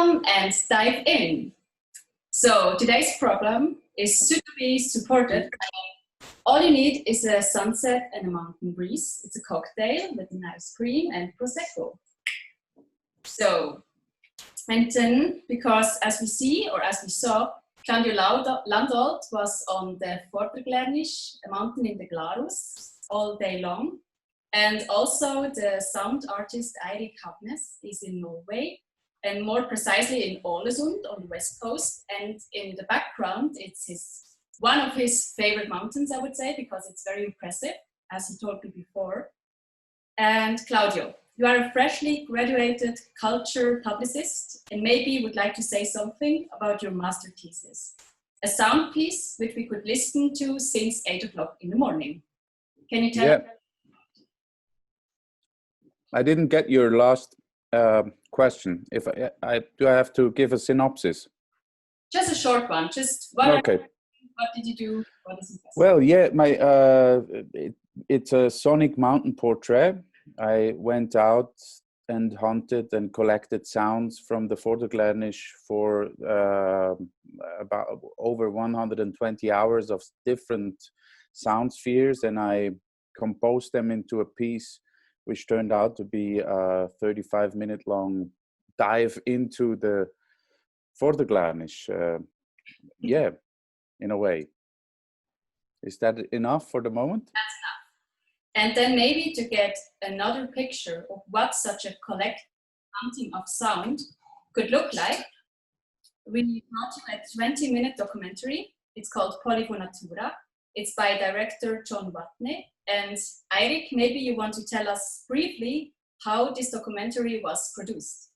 Welcome and dive in. So today's problem is suitably supported. All you need is a sunset and a mountain breeze. It's a cocktail with an ice cream and prosecco. So, and then, because as we see, or as we saw, Claudio Landolt was on the Vorderglärnisch, a mountain in the Glarus, all day long. And also the sound artist Eirik Havnes is in Norway, and more precisely in Ålesund on the west coast. And in the background, it's one of his favorite mountains, I would say, because it's very impressive, as he told me before. And Claudio, you are a freshly graduated culture publicist, and maybe you would like to say something about your master thesis, a sound piece which we could listen to since 8 o'clock in the morning. Can you tell us? I didn't get your last question. If I have to give a synopsis? Just a short one. Just what? Okay. What did you do? What is impressive? Well, yeah, it's a sonic mountain portrait. I went out and hunted and collected sounds from the Vorderglärnisch for about over 120 hours of different sound spheres, and I composed them into a piece which turned out to be a 35-minute long dive into the Vorderglärnisch. Yeah, in a way. Is that enough for the moment? That's enough. And then maybe to get another picture of what such a collective hunting of sound could look like, we brought you a 20-minute documentary. It's called Polyfonatura. It's by director John Watney. And Eirik, maybe you want to tell us briefly how this documentary was produced.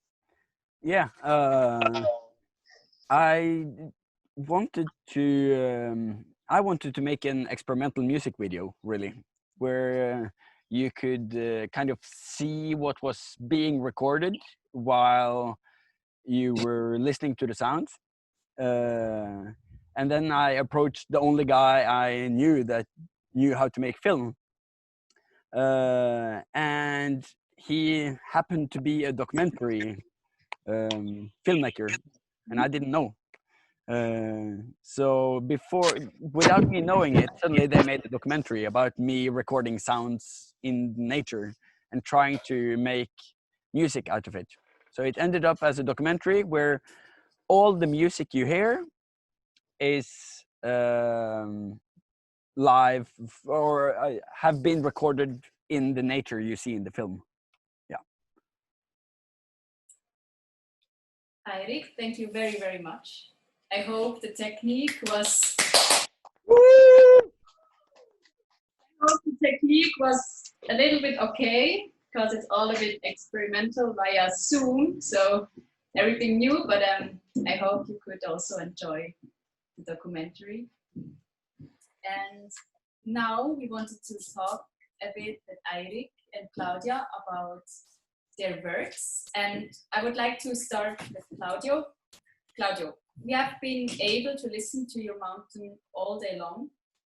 Yeah, I wanted to make an experimental music video, really, where you could kind of see what was being recorded while you were listening to the sounds. And then I approached the only guy I knew that knew how to make film. And he happened to be a documentary filmmaker, and I didn't know. So without me knowing it, suddenly they made a documentary about me recording sounds in nature and trying to make music out of it. So it ended up as a documentary where all the music you hear is live or have been recorded in the nature you see in the film. Yeah. Eirik, thank you very, very much. I hope the technique was. Woo! I hope the technique was a little bit okay, because it's all a bit experimental via Zoom, so everything new. But I hope you could also enjoy the documentary. And now we wanted to talk a bit with Eirik and Claudia about their works. And I would like to start with Claudio. Claudio, we have been able to listen to your mountain all day long.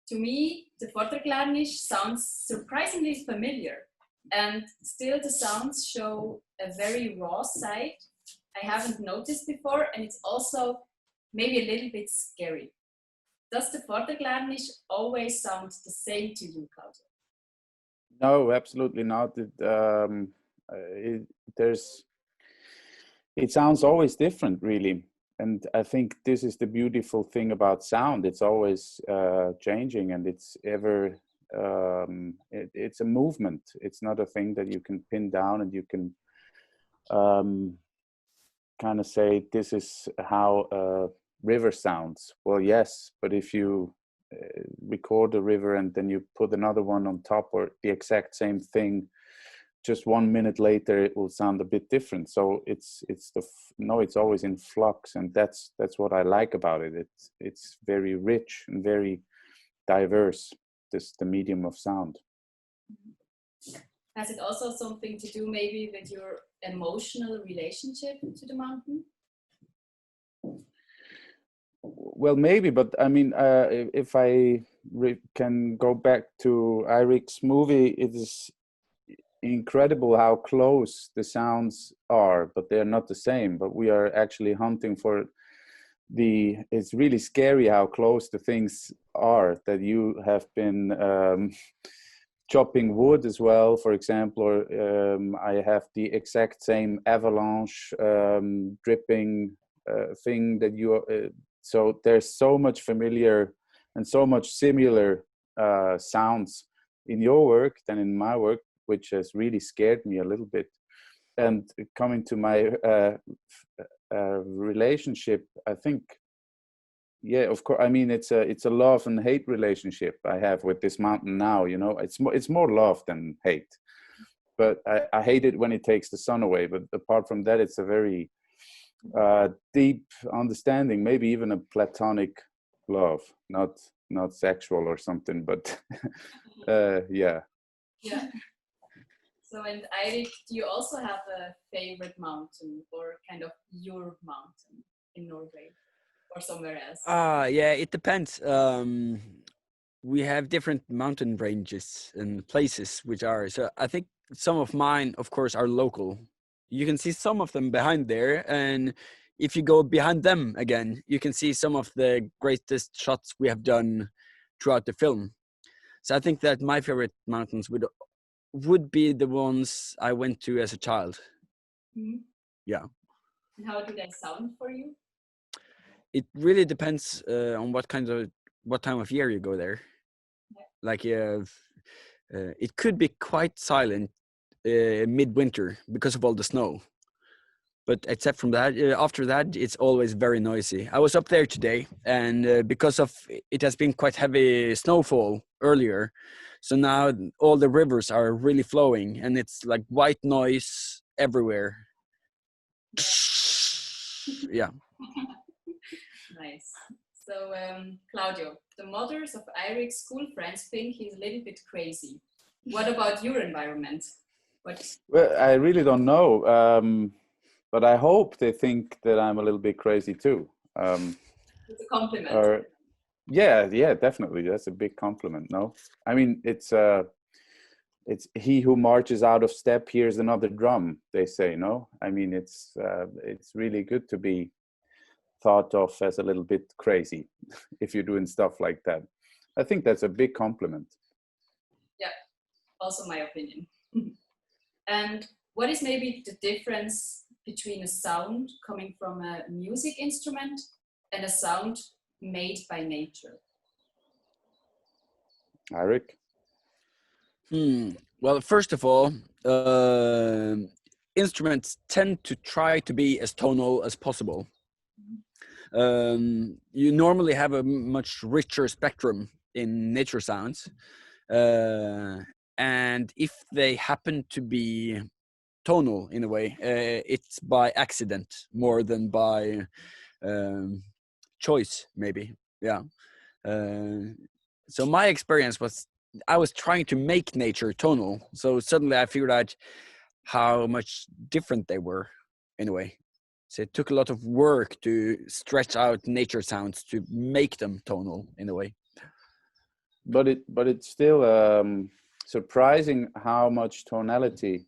To me, the Vorderglärnisch sounds surprisingly familiar, and still the sounds show a very raw side I haven't noticed before, and it's also maybe a little bit scary. Does the Vorderglärnisch always sound the same to you, Claudio? No, absolutely not. It sounds always different, really. And I think this is the beautiful thing about sound. It's always changing, and it's ever, it's a movement. It's not a thing that you can pin down and you can kind of say, this is how a river sounds. Well, yes, but if you record a river and then you put another one on top or the exact same thing, just 1 minute later it will sound a bit different. So it's always in flux, and that's what I like about it. It's very rich and very diverse, the medium of sound. Has it also something to do maybe with your emotional relationship to the mountain? Well, maybe, but I mean, if I can go back to Eirik's movie, incredible how close the sounds are, but they're not the same. But we are actually hunting for it's really scary how close the things are, that you have been chopping wood as well, for example, or I have the exact same avalanche dripping thing that you so there's so much familiar and so much similar sounds in your work than in my work, which has really scared me a little bit. And coming to my relationship, I think, yeah, of course. I mean, it's a love and hate relationship I have with this mountain now. You know, it's more love than hate. But I hate it when it takes the sun away. But apart from that, it's a very deep understanding, maybe even a platonic love, not sexual or something. But yeah. Yeah. So, and Eirik, do you also have a favorite mountain, or kind of your mountain in Norway or somewhere else? Yeah, it depends. We have different mountain ranges and places which are, so I think some of mine, of course, are local. You can see some of them behind there, and if you go behind them again, you can see some of the greatest shots we have done throughout the film. So I think that my favorite mountains would be the ones I went to as a child. Mm-hmm. Yeah. And how do they sound for you? It really depends on what time of year you go there. Yeah. Like it could be quite silent midwinter because of all the snow. But except from that, after that, it's always very noisy. I was up there today, and because of it has been quite heavy snowfall earlier, so now all the rivers are really flowing, and it's like white noise everywhere. Yeah. Nice. So, Claudio, the mothers of Eirik's school friends think he's a little bit crazy. What about your environment? Well, I really don't know. But I hope they think that I'm a little bit crazy too. It's a compliment. Yeah, definitely. That's a big compliment. No, I mean it's he who marches out of step hears another drum. They say, no. I mean it's really good to be thought of as a little bit crazy if you're doing stuff like that. I think that's a big compliment. Yeah, also my opinion. And what is maybe the difference between a sound coming from a music instrument and a sound made by nature? Eirik? Well, first of all, instruments tend to try to be as tonal as possible. You normally have a much richer spectrum in nature sounds. And if they happen to be tonal in a way, it's by accident more than by choice, maybe. Yeah. So my experience was I was trying to make nature tonal, so suddenly I figured out how much different they were in a way. So it took a lot of work to stretch out nature sounds to make them tonal in a way. But it's still surprising how much tonality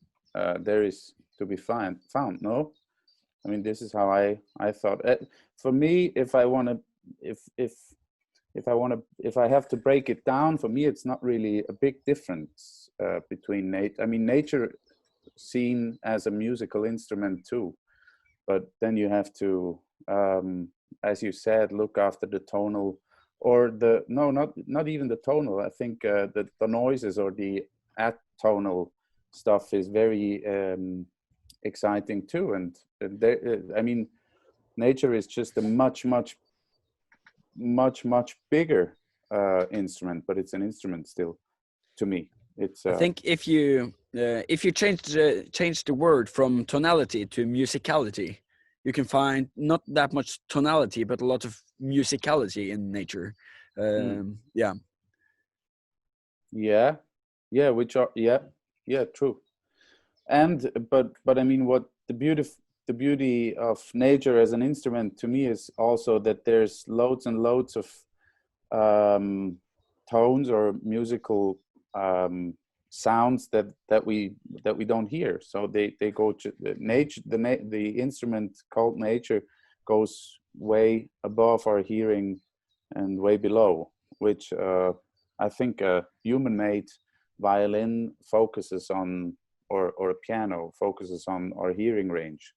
there is to be found. No, I mean this is how I thought. For me, if I have to break it down, for me it's not really a big difference between nature seen as a musical instrument too, but then you have to, as you said, look after the tonal. Or not even the tonal. I think the noises or the atonal stuff is very exciting too. And I mean, nature is just a much bigger instrument, but it's an instrument still to me. It's. I think if you change the word from tonality to musicality, you can find not that much tonality, but a lot of musicality in nature. Yeah. Which are true. And but I mean, what the beauty of nature as an instrument to me is also that there's loads and loads of tones or musical sounds that we don't hear. So they go to nature. The instrument called nature goes way above our hearing and way below, which I think a human-made violin focuses on, or a piano focuses on our hearing range.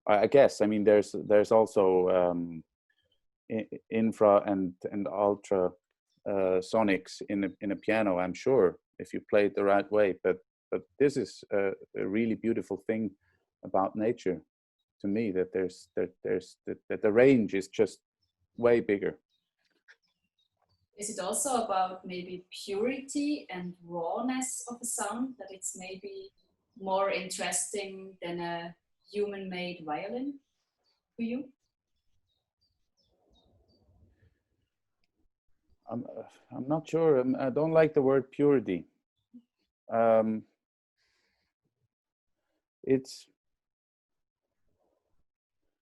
I guess. I mean, there's also infra and ultra sonics in a piano, I'm sure, if you play it the right way. But this is a really beautiful thing about nature to me, that that the range is just way bigger. Is it also about maybe purity and rawness of a sound, that it's maybe more interesting than a human-made violin for you? I'm not sure. I don't like the word purity. I'm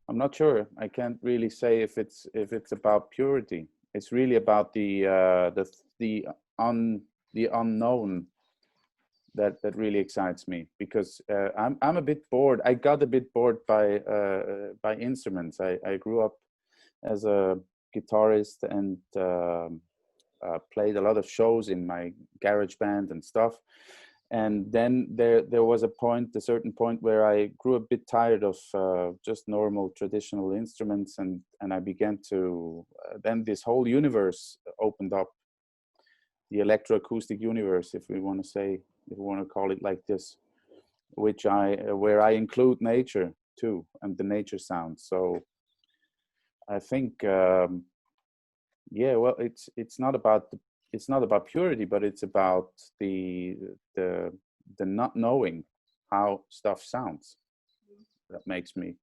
not sure. I can't really say if it's about purity. It's really about the unknown that really excites me, because I'm a bit bored. I got a bit bored by instruments. I grew up as a guitarist and played a lot of shows in my garage band and stuff. And then there was a certain point where I grew a bit tired of just normal traditional instruments, and I began to, then this whole universe opened up, the electroacoustic universe, if we want to call it like this, where I include nature too, and the nature sounds. So I think, yeah, well, it's not about purity, but it's about the not knowing how stuff sounds that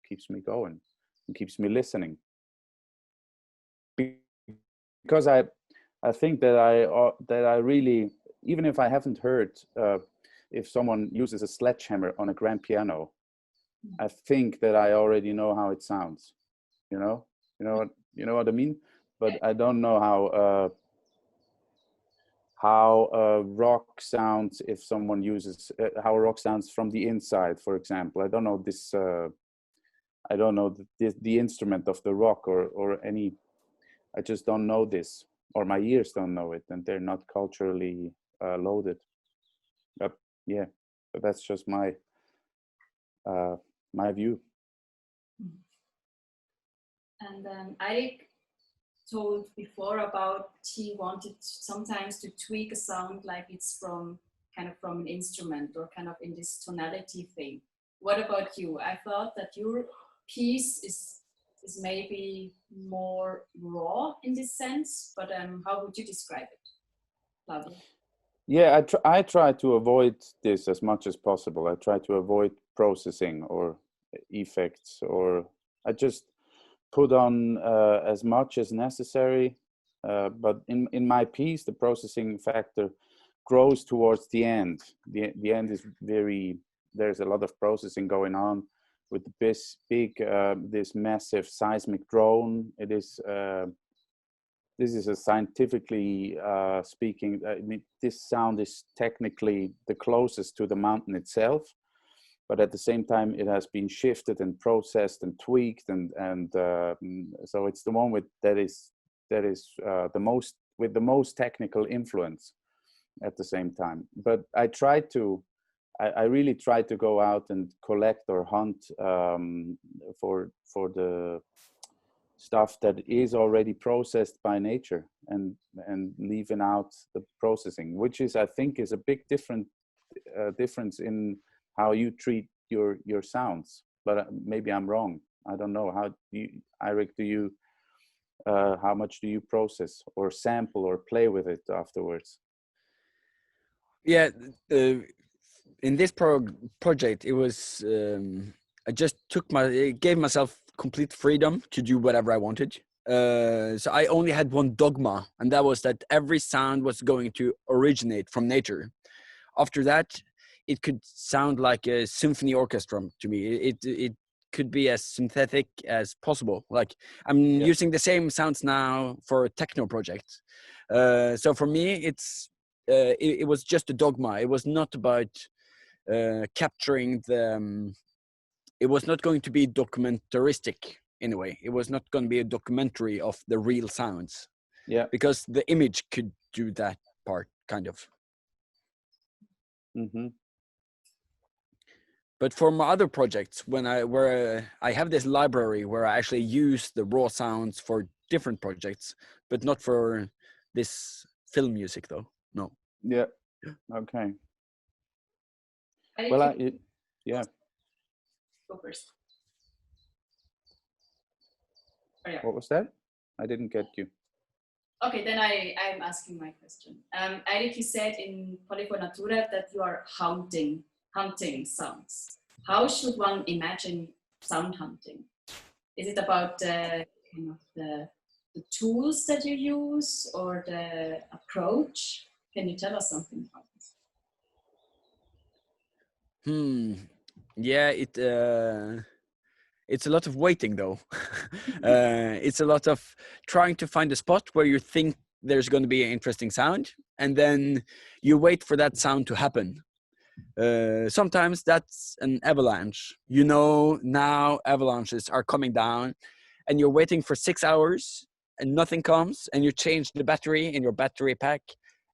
keeps me going and keeps me listening. Because I think that I really, even if I haven't heard if someone uses a sledgehammer on a grand piano, I think that I already know how it sounds. You know what I mean? But I don't know how rock sounds if someone uses how rock sounds from the inside, for example. I don't know this. I don't know the instrument of the rock or any. I just don't know this, or my ears don't know it, and they're not culturally loaded. But yeah, but that's just my view. And Eirik told before about he wanted sometimes to tweak a sound like it's from an instrument, or kind of in this tonality thing. What about you? I thought that your piece is maybe more raw in this sense, but how would you describe it, Claudio? Yeah, I try to avoid this as much as possible. I try to avoid processing or effects, or I just put on as much as necessary. But in my piece, the processing factor grows towards the end. The end is there's a lot of processing going on with this this massive seismic drone. It is, this is a scientifically speaking, I mean, this sound is technically the closest to the mountain itself, but at the same time it has been shifted and processed and tweaked, and so it's the one that is the most technical influence at the same time. But I really try to go out and collect or hunt for the stuff that is already processed by nature, and leaving out the processing, which is, I think, is a big difference in how you treat your sounds. But maybe I'm wrong. I don't know. How do you, Eirik, how much do you process or sample or play with it afterwards? Yeah, in this project, it was I just gave myself complete freedom to do whatever I wanted. So I only had one dogma, and that was that every sound was going to originate from nature. After that, it could sound like a symphony orchestra to me. It could be as synthetic as possible. Like I'm using the same sounds now for a techno project. So for me, it's it was just a dogma. It was not about capturing the. It was not going to be documentaristic in a way. It was not going to be a documentary of the real sounds. Yeah. Because the image could do that part, kind of. Mm-hmm. But for my other projects, where I have this library where I actually use the raw sounds for different projects, but not for this film music, though. No. Yeah. Okay. Eirik, Well, yeah. go first. Oh, yeah. What was that? I didn't get you. Okay, then I'm asking my question. Eirik, you said in Polyfonatura that you are hunting sounds. How should one imagine sound hunting? Is it about kind of the tools that you use or the approach? Can you tell us something about this? Yeah, it's a lot of waiting though. It's a lot of trying to find a spot where you think there's going to be an interesting sound, and then you wait for that sound to happen. Sometimes that's an avalanche. You know, now avalanches are coming down and you're waiting for 6 hours and nothing comes, and you change the battery in your battery pack,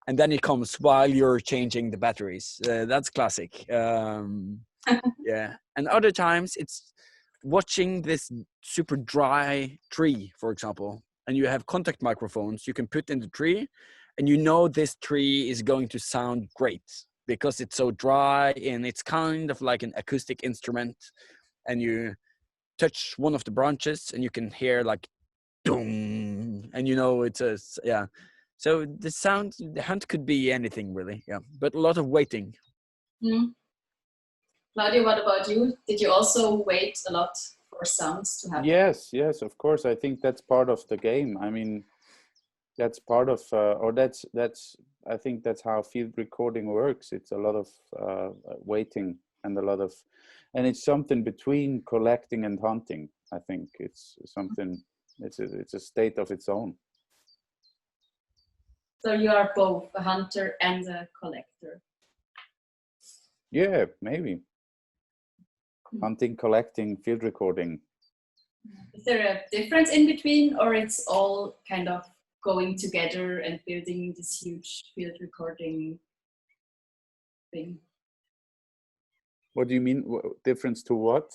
and then it comes while you're changing the batteries. That's classic. Yeah. And other times it's watching this super dry tree, for example, and you have contact microphones you can put in the tree, and you know this tree is going to sound great because it's so dry and it's kind of like an acoustic instrument, and you touch one of the branches and you can hear like boom, and you know it's a, yeah. So the hunt could be anything really, yeah, but a lot of waiting. Claudio, what about you? Did you also wait a lot for sounds to happen? Yes, of course. I think that's part of the game. I mean, that's part of, I think that's how field recording works. It's a lot of waiting and and it's something between collecting and hunting. I think it's something, it's a state of its own. So you are both a hunter and a collector. Yeah, maybe. Hunting, collecting, field recording. Is there a difference in between, or it's all kind of going together and building this huge field recording thing? What do you mean? Difference to what?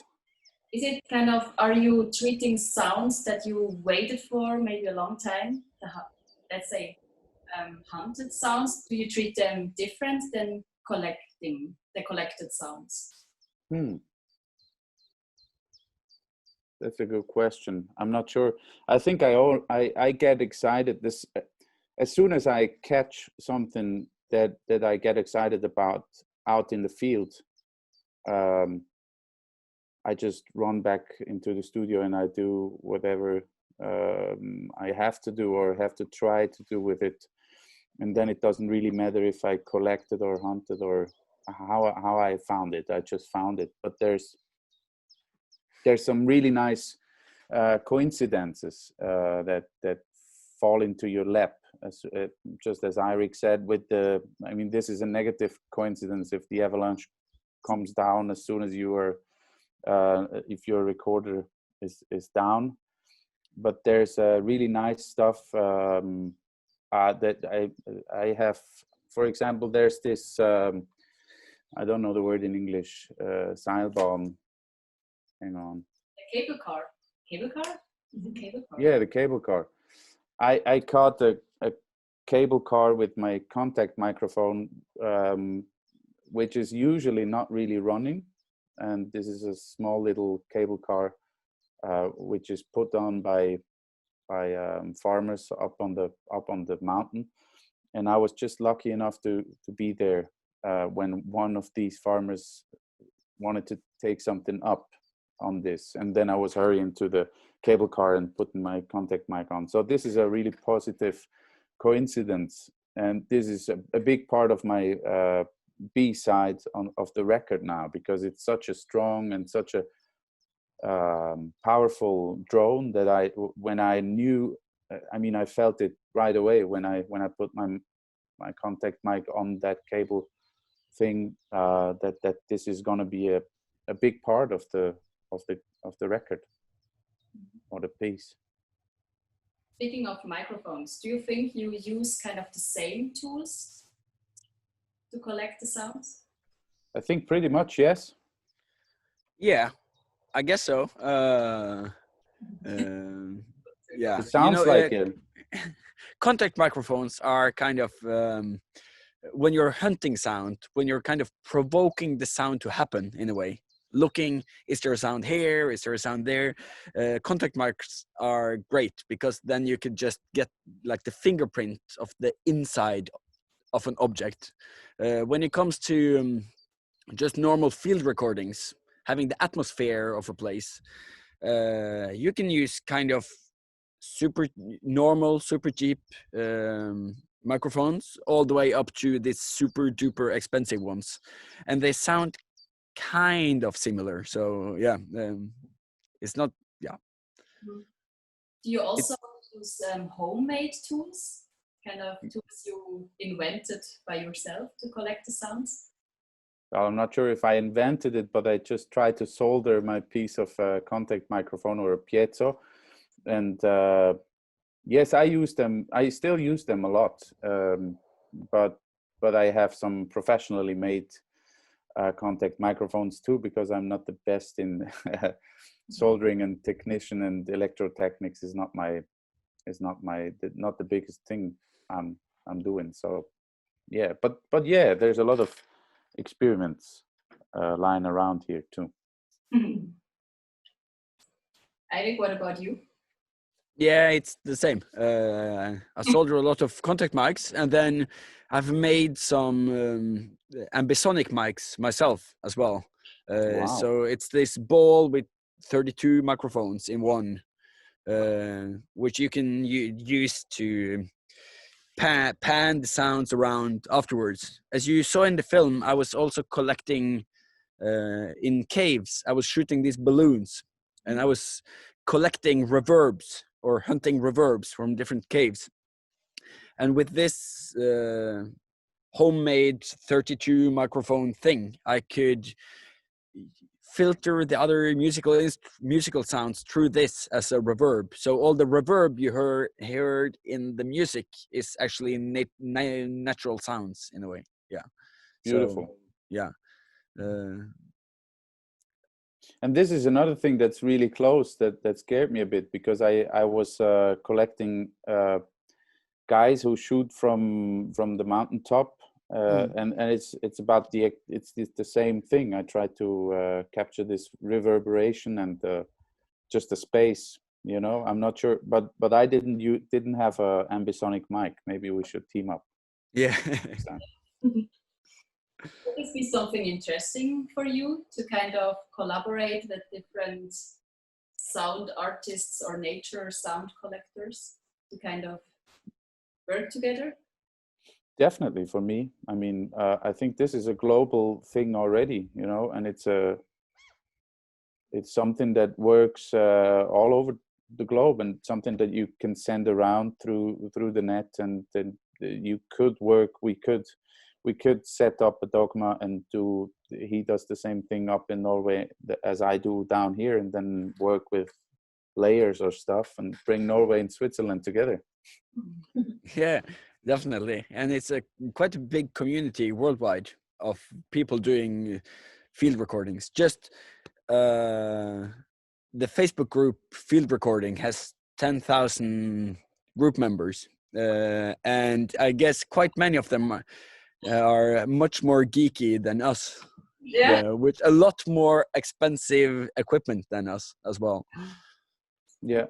Is it kind of, are you treating sounds that you waited for maybe a long time? Let's say hunted sounds, do you treat them different than collecting the collected sounds? That's a good question. I'm not sure. I think I get excited as soon as I catch something that I get excited about out in the field. I just run back into the studio and I do whatever I have to do or have to try to do with it. And then it doesn't really matter if I collected or hunted or how I found it. I just found it. But there's some really nice coincidences that fall into your lap, just as Eirik said. I mean, this is a negative coincidence if the avalanche comes down as soon as you are, if your recorder is down. But there's really nice stuff that I have. For example, there's this I don't know the word in English, Seilbahn. Hang on. The cable car. Cable car? Is it cable car? Yeah, the cable car. I caught a cable car with my contact microphone, which is usually not really running. And this is a small little cable car, which is put on by farmers up on the mountain. And I was just lucky enough to be there when one of these farmers wanted to take something up on this, and then I was hurrying to the cable car and putting my contact mic on. So this is a really positive coincidence, and this is a big part of my B side of the record now, because it's such a strong and such a powerful drone that when I knew, I mean, I felt it right away when I put my my contact mic on that cable thing, that this is going to be a big part of the record or the piece. Speaking of microphones, do you think you use kind of the same tools to collect the sounds? I think pretty much, yes. Yeah, I guess so. Yeah, It sounds like it. Contact microphones are kind of when you're hunting sound, when you're kind of provoking the sound to happen in a way. Looking, is there a sound here? Is there a sound there? Contact mics are great because then you could just get like the fingerprint of the inside of an object. When it comes to just normal field recordings, having the atmosphere of a place, you can use kind of super normal, super cheap microphones all the way up to these super duper expensive ones, and they sound kind of similar. So yeah, it's not, yeah. Do you also use homemade tools, kind of tools you invented by yourself to collect the sounds? Well, I'm not sure if I invented it, but I just tried to solder my piece of contact microphone or a piezo, and yes, I use them. I still use them a lot, but I have some professionally made contact microphones too, because I'm not the best in soldering, and technician and electrotechnics is not the biggest thing I'm doing. So yeah, but yeah, there's a lot of experiments lying around here too. Eirik, what about you? Yeah, it's the same. I solder a lot of contact mics, and then I've made some ambisonic mics myself as well. Wow. So it's this ball with 32 microphones in one, which you can use to pan the sounds around afterwards. As you saw in the film, I was also collecting in caves. I was shooting these balloons, and I was collecting reverbs or hunting reverbs from different caves. And with this homemade 32 microphone thing, I could filter the other musical sounds through this as a reverb. So all the reverb you heard in the music is actually natural sounds in a way. Yeah. Beautiful. So, yeah. And this is another thing that's really close that scared me a bit, because I was collecting guys who shoot from the mountaintop, and it's about it's the same thing. I try to capture this reverberation and just the space. You know, I'm not sure, but I didn't have a ambisonic mic. Maybe we should team up. Yeah. Would this be something interesting for you to kind of collaborate with different sound artists or nature sound collectors to kind of work together? Definitely, for me. I mean, I think this is a global thing already, you know, and it's something that works all over the globe, and something that you can send around through the net, and then you could work. We could set up a dogma and he does the same thing up in Norway as I do down here, and then work with layers or stuff and bring Norway and Switzerland together. Yeah, definitely. And it's quite a big community worldwide of people doing field recordings. Just the Facebook group Field Recording has 10,000 group members. And I guess quite many of them are much more geeky than us, with a lot more expensive equipment than us as well. Yeah.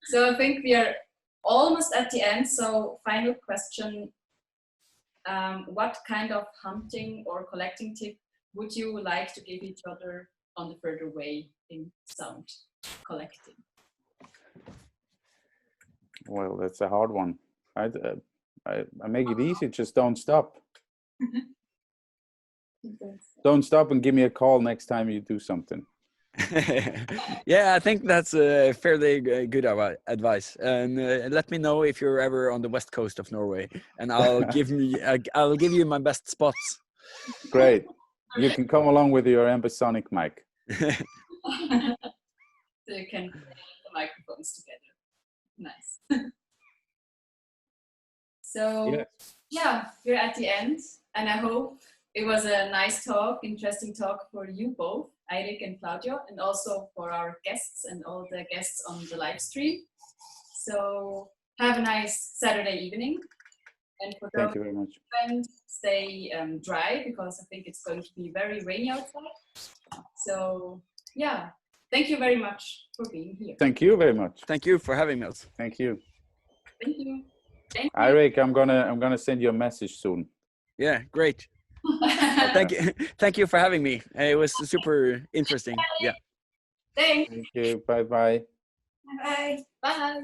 So I think we are almost at the end. So final question, what kind of hunting or collecting tip would you like to give each other on the further way in sound collecting? Well, that's a hard one. I make it easy. Just don't stop. Don't stop and give me a call next time you do something. Yeah, I think that's a fairly good advice. And let me know if you're ever on the west coast of Norway, and I'll give you my best spots. Great. You can come along with your ambisonic mic. So you can play the microphones together. Nice. So yeah, we're at the end, and I hope it was a nice talk, interesting talk for you both, Eirik and Claudio, and also for our guests and all the guests on the live stream. So have a nice Saturday evening. And for Thank you very much. Stay dry, because I think it's going to be very rainy outside. So yeah, thank you very much for being here. Thank you very much. Thank you for having me. Thank you. Thank you. Thank you. Eirik, I'm gonna send you a message soon. Yeah, great. Thank you for having me. It was super interesting. Yeah. Thanks. Thank you. Bye bye. Bye. Bye.